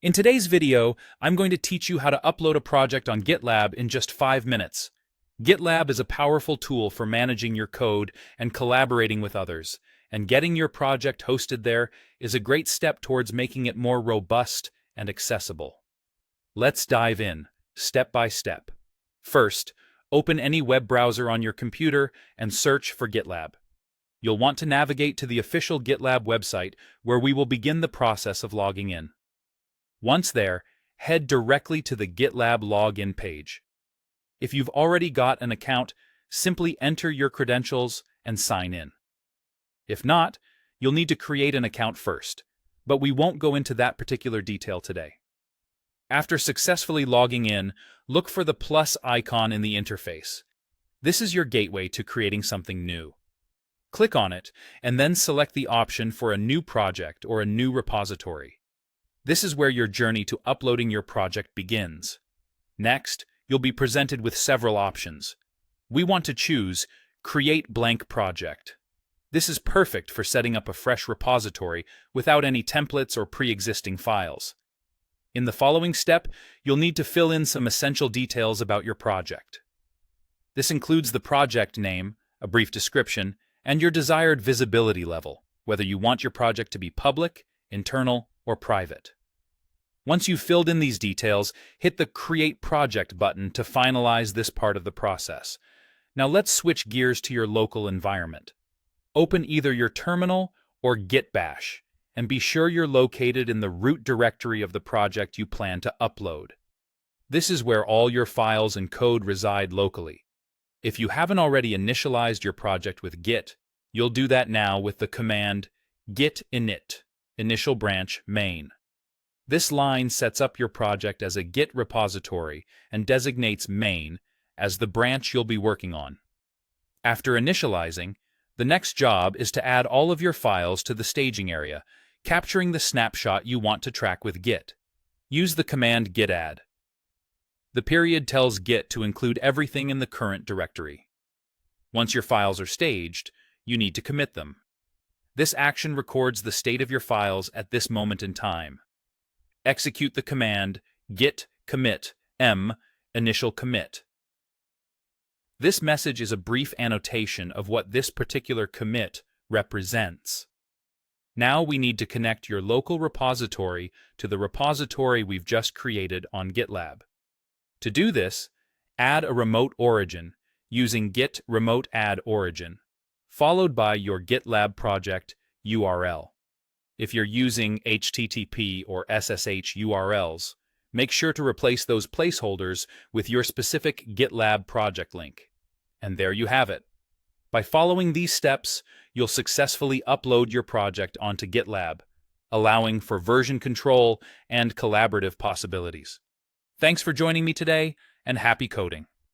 In today's video, I'm going to teach you how to upload a project on GitLab in just 5 minutes. GitLab is a powerful tool for managing your code and collaborating with others, and getting your project hosted there is a great step towards making it more robust and accessible. Let's dive in, step by step. First, open any web browser on your computer and search for GitLab. You'll want to navigate to the official GitLab website where we will begin the process of logging in. Once there, head directly to the GitLab login page. If you've already got an account, simply enter your credentials and sign in. If not, you'll need to create an account first, but we won't go into that particular detail today. After successfully logging in, look for the plus icon in the interface. This is your gateway to creating something new. Click on it, and then select the option for a new project or a new repository. This is where your journey to uploading your project begins. Next, you'll be presented with several options. We want to choose Create Blank Project. This is perfect for setting up a fresh repository without any templates or pre-existing files. In the following step, you'll need to fill in some essential details about your project. This includes the project name, a brief description, and your desired visibility level, whether you want your project to be public, internal, or private. Once you've filled in these details, hit the Create Project button to finalize this part of the process. Now let's switch gears to your local environment. Open either your terminal or Git Bash, and be sure you're located in the root directory of the project you plan to upload. This is where all your files and code reside locally. If you haven't already initialized your project with Git, you'll do that now with the command git init, initial branch main. This line sets up your project as a Git repository and designates main as the branch you'll be working on. After initializing, the next job is to add all of your files to the staging area, capturing the snapshot you want to track with Git. Use the command git add. The period tells Git to include everything in the current directory. Once your files are staged, you need to commit them. This action records the state of your files at this moment in time. Execute the command git commit m initial commit. This message is a brief annotation of what this particular commit represents. Now we need to connect your local repository to the repository we've just created on GitLab. To do this, add a remote origin using git remote add origin, followed by your GitLab project URL. If you're using HTTP or SSH URLs, make sure to replace those placeholders with your specific GitLab project link. And there you have it. By following these steps, you'll successfully upload your project onto GitLab, allowing for version control and collaborative possibilities. Thanks for joining me today, and happy coding!